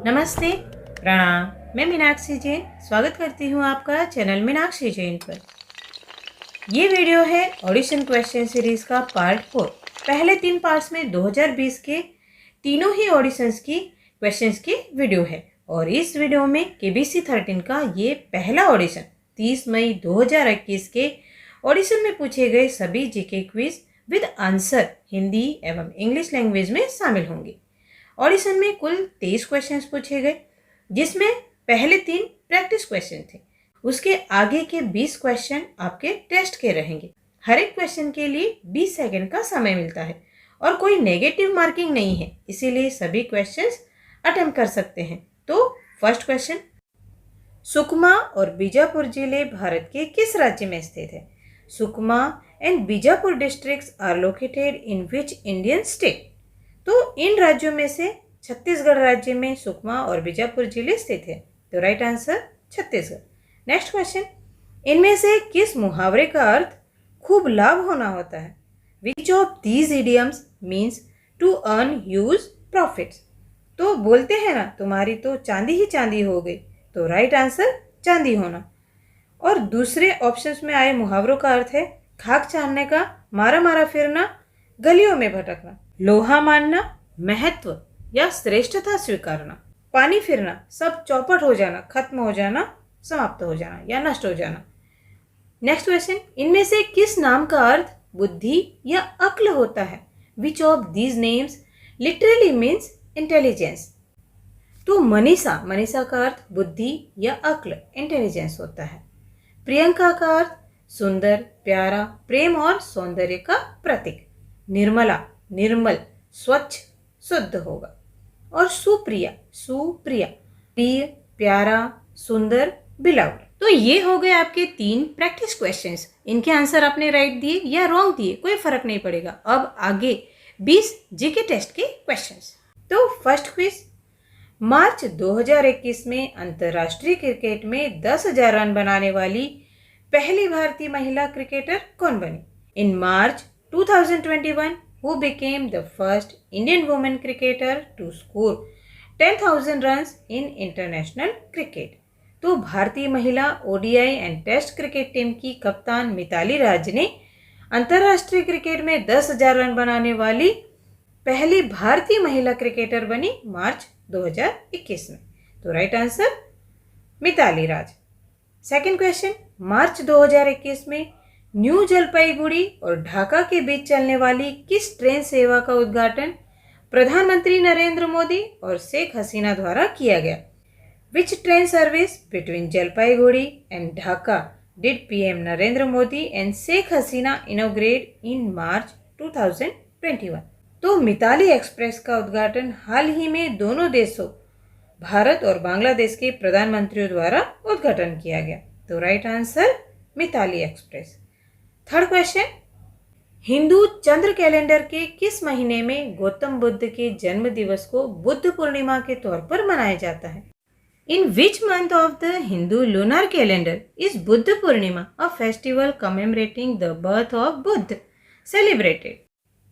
नमस्ते, प्रणाम। मैं मीनाक्षी जैन स्वागत करती हूँ आपका चैनल मीनाक्षी जैन पर। ये वीडियो है ऑडिशन क्वेश्चन सीरीज का पार्ट 4। पहले 3 पार्ट्स में 2020 के तीनों ही ऑडिशंस की क्वेश्चंस की वीडियो है और इस वीडियो में KBC 13 का ये पहला ऑडिशन 30 मई 2021 के ऑडिशन में पूछे गए सभी GK quiz with answer Hindi एवं इंग्लिश लैंग्वेज में शामिल होंगे। ऑडिशन में कुल 23 क्वेश्चंस पूछे गए, जिसमें पहले 3 प्रैक्टिस क्वेश्चन थे। उसके आगे के 20 क्वेश्चन आपके टेस्ट के रहेंगे। हर एक क्वेश्चन के लिए 20 सेकंड का समय मिलता है और कोई नेगेटिव मार्किंग नहीं है, इसीलिए सभी क्वेश्चंस अटेम्प्ट कर सकते हैं। तो फर्स्ट क्वेश्चन, सुकमा और बीजापुर जिले भारत के किस राज्य में स्थित है? Sukma and Bijapur districts are located in which Indian state? तो इन राज्यों में से छत्तीसगढ़ राज्य में सुकमा और बीजापुर जिले स्थित है। तो right answer Chhattisgarh. Next question, इनमें से किस मुहावरे का अर्थ खूब लाभ होना होता है? Which of these idioms means to earn huge profits? तो बोलते हैं ना, तुम्हारी तो चांदी ही चांदी हो गई। तो राइट आंसर चांदी होना। और दूसरे ऑप्शंस में आए मुहावरों का अर्थ है खाक छानने का, मारा मारा फिरना, गलियों में भटकना, लोहा मानना, महत्व या श्रेष्ठता स्वीकारना, पानी फिरना, सब चौपट हो जाना, खत्म हो जाना, समाप्त हो जाना या नष्ट हो जाना। नेक्स्ट क्वेश्चन, इनमें से किस नाम का अर्थ बुद्धि या अक्ल होता है? Which of these names literally means intelligence? तो मनीषा, मनीषा का अर्थ बुद्धि या अक्ल, इंटेलिजेंस होता है। प्रियंका का अर्थ सुंदर, प्यारा, प्रेम और सौंदर्य का प्रतीक। निर्मला, निर्मल, स्वच्छ, शुद्ध होगा। और सुप्रिया, सुप्रिया, प्रिय, प्यारा, सुंदर, बिलाउड। तो ये हो गए आपके 3 प्रैक्टिस क्वेश्चंस। इनके आंसर आपने राइट दिए या रॉन्ग दिए, कोई फर्क नहीं पड़ेगा। अब आगे 20 जीके टेस्ट के क्वेश्चंस। तो फर्स्ट क्विज, मार्च 2021 में अंतर्राष्ट्रीय क्रिकेट में 10,000 रन बनाने वाली पहली भारतीय महिला क्रिकेटर कौन बनी? इन March 2021, who became the first Indian woman cricketer to score 10,000 runs in international cricket? तो भारतीय महिला ODI and test cricket team की कप्तान मिताली राज ने अंतर्राष्ट्रीय क्रिकेट में 10,000 रन बनाने वाली पहली भारतीय महिला क्रिकेटर बनी मार्च 2021 में। तो राइट आंसर मिताली राज। सेकंड क्वेश्चन, मार्च 2021 में न्यू जलपाईगुड़ी और ढाका के बीच चलने वाली किस ट्रेन सेवा का उद्घाटन प्रधानमंत्री नरेंद्र मोदी और शेख हसीना द्वारा किया गया? Which train service between Jalpaiguri and Dhaka did PM Narendra Modi and Sheikh Hasina inaugurate in March 2021? तो मिताली एक्सप्रेस का उद्घाटन हाल ही में दोनों देशों भारत और बांग्लादेश के प्रधानमंत्रियों द्वारा उद्घाटन किया गया। तो right answer Mitali express. Third question, Hindu चंद्र कैलेंडर के किस महीने में गौतम बुद्ध के जन्म दिवस को बुद्ध पूर्णिमा के तौर पर मनाया जाता है? In which month of the Hindu lunar calendar is Buddha Purnima a festival commemorating the birth of Buddha celebrated?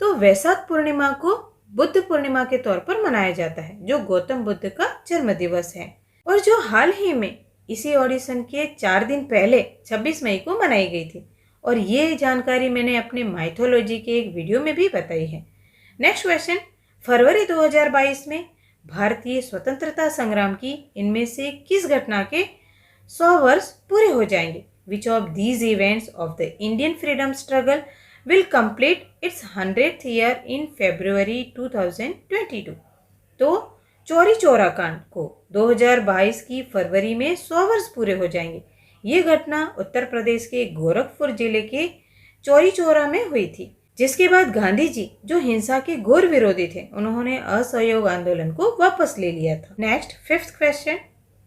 तो वैशाख पूर्णिमा को बुद्ध पूर्णिमा के तौर पर मनाया जाता है, जो गौतम बुद्ध का जन्म दिवस है और जो हाल ही में इसी ऑडिशन के 4 दिन पहले 26 मई को मनाई गई थी। और ये जानकारी मैंने अपने माइथोलॉजी के एक वीडियो में भी बताई है। नेक्स्ट क्वेश्चन, फरवरी 2022 में भारतीय स्वतंत्रता संग्राम की इनमें से किस घटना के 100 वर्ष पूरे हो जाएंगे? विच of these events of the Indian freedom struggle will complete it's 100th year in February 2022? तो चौरी चौरा कांड को 2022 की फरवरी में 100 वर्ष पूरे हो जाएंगे। ये घटना उत्तर प्रदेश के गोरखपुर जिले के चौरी चौरा में हुई थी, जिसके बाद गांधी जी, जो हिंसा के घोर विरोधी थे, उन्होंने असहयोग आंदोलन को वापस ले लिया था। Next fifth question,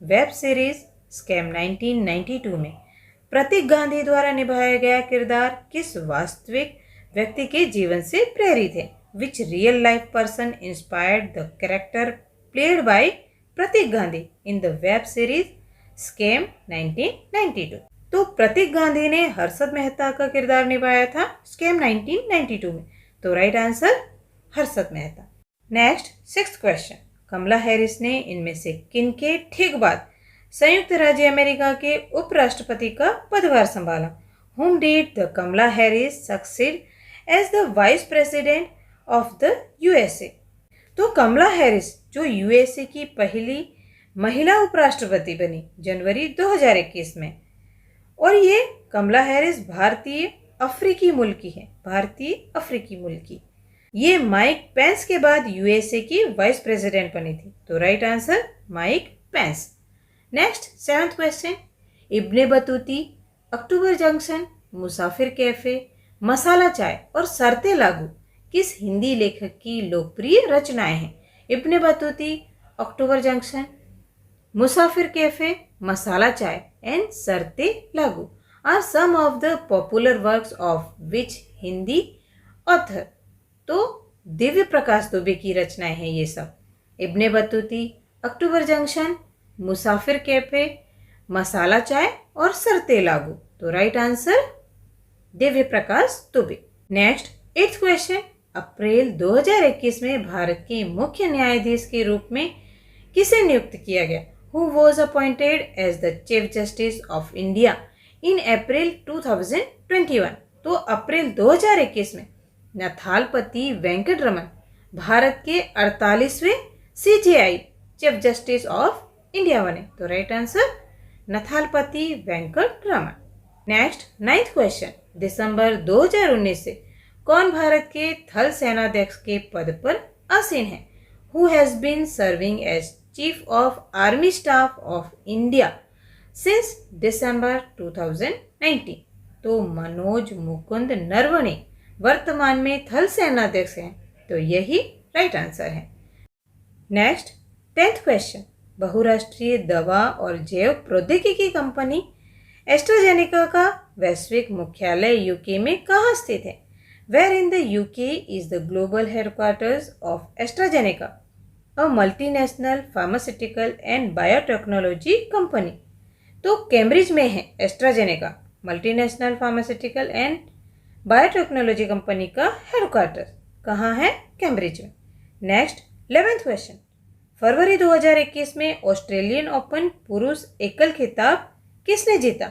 web series scam 1992 में प्रतीक गांधी द्वारा निभाया गया किरदार किस वास्तविक व्यक्ति के जीवन से प्रेरित है? Which real life person inspired the character played by Pratik Gandhi in the web series scam 1992? तो प्रतीक गांधी ने हर्षद मेहता का किरदार निभाया था स्कैम 1992 में। तो right answer Harshad Mehta. Next sixth question, Kamala Harris ने इनमें से किन के ठीक बाद संयुक्त राज्य अमेरिका के उपराष्ट्रपति का पदभार संभाला? Whom did the Kamala Harris succeed as the Vice President of the USA? तो कमला हैरिस जो यूएसए की पहली महिला उपराष्ट्रपति बनी जनवरी 2021 में, और ये कमला हैरिस भारतीय अफ्रीकी मूल की है, भारतीय अफ्रीकी मूल की। ये माइक पेंस के बाद यूएसए की वाइस प्रेसिडेंट बनी थी, तो right answer Mike Pence. Next 7th question, Ibne Batuti, October Junction, Musafir Cafe, Masala Chai और शर्तें लागू किस हिंदी लेखक की लोकप्रिय रचनाएं हैं? इब्ने बतूती, अक्टूबर जंक्शन, मुसाफिर कैफे, मसाला चाय एंड शर्तें लागू are some of the popular works of which Hindi author? तो दिव्य प्रकाश दुबे की रचनाएं हैं ये सब। इब्ने बतूती, अक्टूबर जंक्शन, मुसाफिर कैफे, मसाला चाय और शर्तें लागू, तो right answer Divya Prakash Dubey. Next 8th question, अप्रैल 2021 में भारत के मुख्य न्यायाधीश के रूप में किसे नियुक्त किया गया? Who was appointed as the Chief Justice of India in April 2021? तो अप्रैल 2021 में नथालपति वेंकटरमन भारत के 48वें CJI chief justice of India बने, तो राइट आंसर Nuthalapati Venkataramana. Next 9th question, दिसंबर 2019 से कौन भारत के थल सेनाध्यक्ष के पद पर आसीन है? Who has been serving as Chief of Army Staff of India since December 2019? तो मनोज मुकुंद नरवणे वर्तमान में थल सेनाध्यक्ष हैं, तो यही राइट आंसर है। नेक्स्ट 10th क्वेश्चन, बहुराष्ट्रीय दवा और जैव प्रौद्योगिकी कंपनी एस्ट्राजेनेका का वैश्विक मुख्यालय यूके में कहाँ स्थित है? Where in the UK is the global headquarters of AstraZeneca, a multinational pharmaceutical and biotechnology company? तो कैम्ब्रिज में है AstraZeneca, multinational pharmaceutical and biotechnology company का हेडक्वार्टर कहाँ है? कैम्ब्रिज में। नेक्स्ट 11th क्वेश्चन, फरवरी 2021 में ऑस्ट्रेलियन ओपन पुरुष एकल खिताब किसने जीता?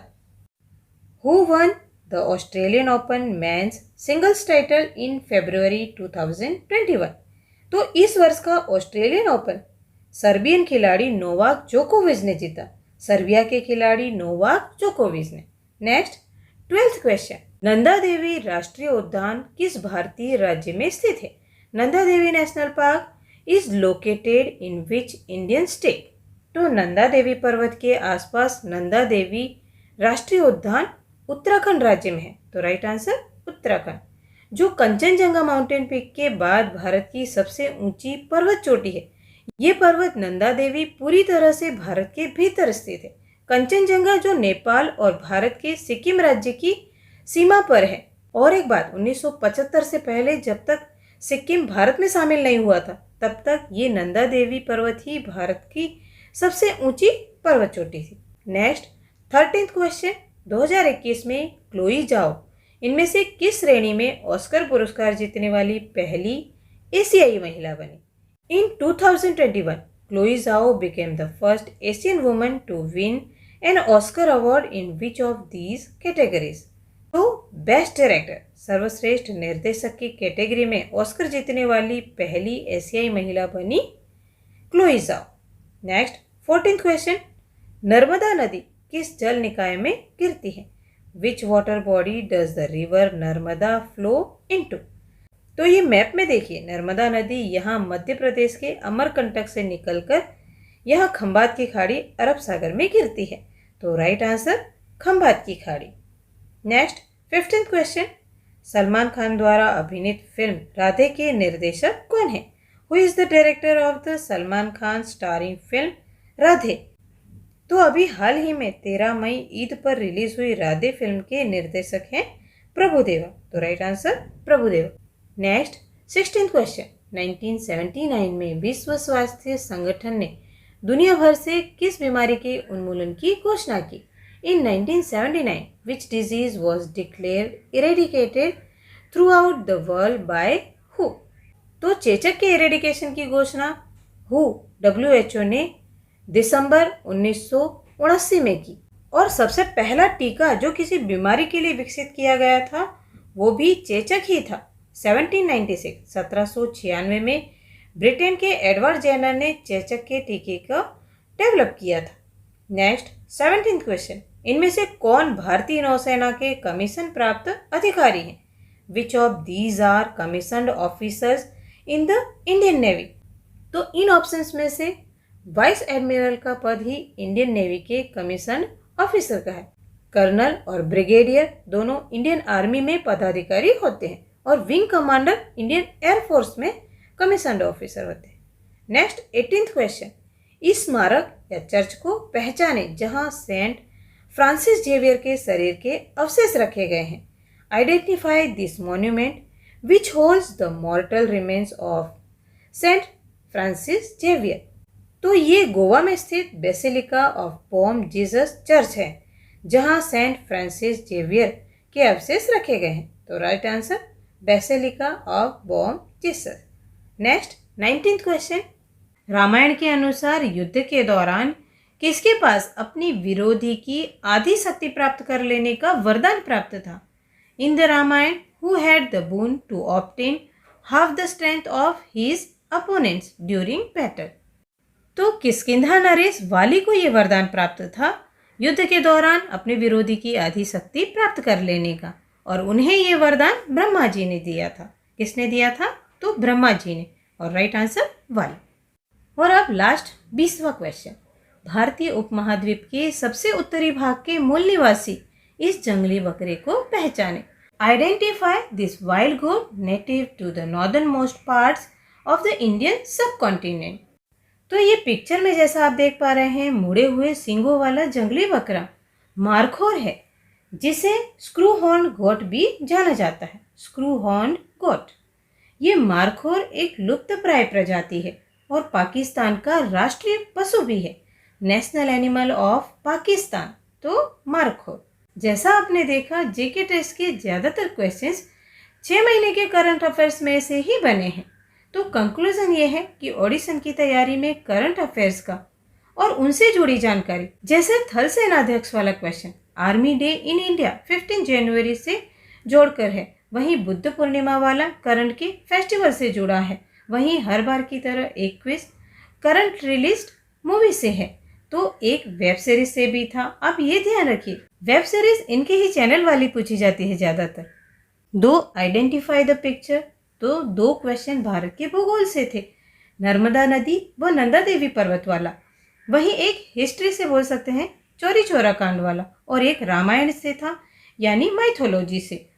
Who won the Australian Open Men's Singles title in February 2021? तो इस वर्ष का ऑस्ट्रेलियन ओपन सर्बियन खिलाड़ी नोवाक जोकोविच ने जीता, सर्बिया के खिलाड़ी नोवाक जोकोविच ने। Next 12th question, Nanda Devi राष्ट्रीय उद्यान किस भारतीय राज्य में स्थित है? Nanda Devi national park is located in which Indian state? तो नंदा देवी पर्वत के आसपास नंदा देवी राष्ट्रीय उद्यान उत्तराखंड राज्य में है, तो राइट आंसर उत्तराखंड, जो कंचनजंगा माउंटेन पीक के बाद भारत की सबसे ऊंची पर्वत चोटी है। ये पर्वत नंदा देवी पूरी तरह से भारत के भीतर स्थित है। कंचनजंगा जो नेपाल और भारत के सिक्किम राज्य की सीमा पर है। और एक बात, 1975 से पहले जब तक सिक्किम भारत में शामिल नहीं हुआ था, तब तक ये नंदा देवी पर्वत ही भारत की सबसे ऊंची पर्वत चोटी थी। नेक्स्ट 13th क्वेश्चन, 2021 में क्लोई जाओ इनमें से किस श्रेणी में ऑस्कर पुरस्कार जीतने वाली पहली एशियाई महिला बनी? इन 2021, क्लोई जाओ became the first Asian woman to win an Oscar award in which of these categories? तो बेस्ट डायरेक्टर सर्वश्रेष्ठ निर्देशक की कैटेगरी में ऑस्कर जीतने वाली पहली एशियाई महिला बनी क्लोई जाओ। नेक्स्ट 14th क्वेश्चन, नर्मदा नदी किस जल निकाय में गिरती है? Which water body does the river Narmada flow into? तो ये मैप में देखिए, नर्मदा नदी यहाँ मध्य प्रदेश के अमरकंटक से निकलकर यहाँ खंबात की खाड़ी अरब सागर में गिरती है, तो राइट आंसर खंबात की खाड़ी। Next 15th question, Salman Khan द्वारा अभिनीत फिल्म राधे के निर्देशक कौन है? Who is the director of the Salman Khan starring film Radhe? तो अभी हाल ही में 13 मई ईद पर रिलीज हुई राधे फिल्म के निर्देशक हैं प्रभुदेवा, तो right answer Prabhudeva. Next 16th question, 1979 में विश्व स्वास्थ्य संगठन ने दुनिया भर से किस बीमारी के उन्मूलन की घोषणा की? इन 1979 which disease was declared eradicated through out the world by who? तो चेचक के इरेडिकेशन की घोषणा WHO WHO ने दिसंबर 1979 में की। और सबसे पहला टीका जो किसी बीमारी के लिए विकसित किया गया था वो भी चेचक ही था। 1796 में ब्रिटेन के एडवर्ड जेनर ने चेचक के टीके को डेवलप किया था। नेक्स्ट 17th क्वेश्चन, इनमें से कौन भारतीय नौसेना के कमीशन प्राप्त अधिकारी हैं? Which of these are commissioned officers in the Indian Navy? तो इन ऑप्शंस में से वाइस एडमिरल का पद ही इंडियन नेवी के कमीशन ऑफिसर का है। कर्नल और ब्रिगेडियर दोनों इंडियन आर्मी में पदाधिकारी होते हैं और विंग कमांडर इंडियन एयरफोर्स में कमीशन्ड ऑफिसर होते हैं। नेक्स्ट 18th क्वेश्चन, इस स्मारक या चर्च को पहचाने जहां सेंट फ्रांसिस जेवियर के शरीर के अवशेष रखे गए हैं। Identify this monument which holds the mortal remains of Saint Francis Xavier. तो ये गोवा में स्थित basilica of Bom Jesus church है जहां सेंट फ्रांसिस जेवियर के अवशेष रखे गए हैं। तो right answer basilica of Bom Jesus. Next 19th question, Ramayan के अनुसार युद्ध के दौरान किसके पास अपनी विरोधी की आधी शक्ति प्राप्त कर लेने का वरदान प्राप्त था? In the Ramayan who had the boon to obtain half the strength of his opponents during battle? तो किष्किंधा नरेश वाली को यह वरदान प्राप्त था युद्ध के दौरान अपने विरोधी की आधी शक्ति प्राप्त कर लेने का, और उन्हें यह वरदान ब्रह्मा जी ने दिया था। किसने दिया था? तो ब्रह्मा जी ने। और राइट आंसर वाली। और अब लास्ट 20वां क्वेश्चन, भारतीय उपमहाद्वीप के सबसे उत्तरी भाग के मूल निवासी इस जंगली बकरे को पहचाने। Identify this wild goat native to the northernmost parts of the Indian subcontinent. तो ये पिक्चर में जैसा आप देख पा रहे हैं मुड़े हुए सींगों वाला जंगली बकरा मारखोर है, जिसे स्क्रू हॉर्न गोट भी जाना जाता है। स्क्रू हॉर्न गोट, ये मारखोर एक लुप्तप्राय प्रजाति है और पाकिस्तान का राष्ट्रीय पशु भी है। National animal of Pakistan. तो मारखोर। जैसा आपने देखा जीके टेस्ट के ज़्यादातर क्वेश्चंस 6 महीने के करंट अफेयर्स में से ही बने हैं। तो कंक्लूजन ये है कि ऑडिशन की तैयारी में करंट अफेयर्स का और उनसे जुड़ी जानकारी, जैसे थल सेनाध्यक्ष वाला question army day in India 15 जनवरी से जोड़कर है, वहीं बुद्ध पूर्णिमा वाला करंट के फेस्टिवल से जुड़ा है, वहीं हर बार की तरह एक क्विज करंट रिलीज्ड मूवी से है, तो एक वेब सीरीज से भी था। आप ये ध्यान रखिए वेब सीरीज इनके ही चैनल वाली पूछी जाती है ज़्यादातर। 2 आइडेंटिफाई द पिक्चर, तो 2 क्वेश्चन भारत के भूगोल से थे, नर्मदा नदी व नंदा देवी पर्वत वाला। वहीं एक हिस्ट्री से बोल सकते हैं चौरी चौरा कांड वाला, और एक रामायण से था यानी माइथोलॉजी से,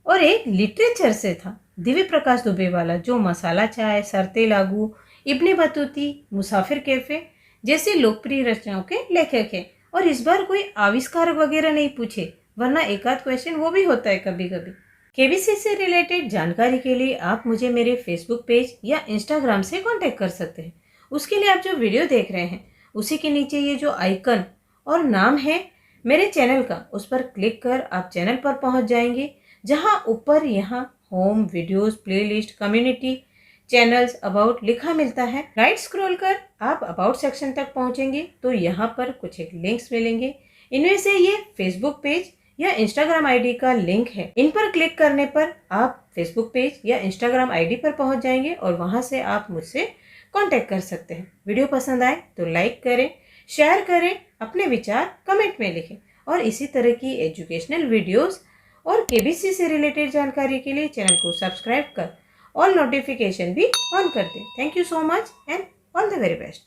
और एक लिटरेचर से था दिव्य प्रकाश दुबे वाला जो मसाला चाय, सरते लागू, इब्ने बतूती, मुसाफिर कैफे जैसी लोकप्रिय रचनाओं के लेखक हैं। और इस बार कोई आविष्कारक वगैरह नहीं पूछे, वरना एक आध क्वेश्चन वो भी होता है कभी कभी। केबीसी से रिलेटेड जानकारी के लिए आप मुझे मेरे फेसबुक पेज या इंस्टाग्राम से कांटेक्ट कर सकते हैं। उसके लिए आप जो वीडियो देख रहे हैं उसी के नीचे ये जो आइकन और नाम है मेरे चैनल का, उस पर क्लिक कर आप चैनल पर पहुंच जाएंगे, जहां ऊपर यहाँ home, videos, playlist, community, channels, about लिखा मिलता है। राइट स्क्रॉल कर आप अबाउट सेक्शन तक पहुंचेंगे तो यहाँ पर कुछ एक लिंक्स मिलेंगे। इनमें से ये फेसबुक पेज या इंस्टाग्राम आईडी का लिंक है। इन पर क्लिक करने पर आप फेसबुक पेज या इंस्टाग्राम आईडी पर पहुंच जाएंगे और वहां से आप मुझसे कांटेक्ट कर सकते हैं। वीडियो पसंद आए तो लाइक करें, शेयर करें, अपने विचार कमेंट में लिखें, और इसी तरह की एजुकेशनल वीडियोस और केबीसी से रिलेटेड जानकारी के लिए चैनल को सब्सक्राइब कर ऑल नोटिफिकेशन भी ऑन कर दें। Thank you so much and all the very best.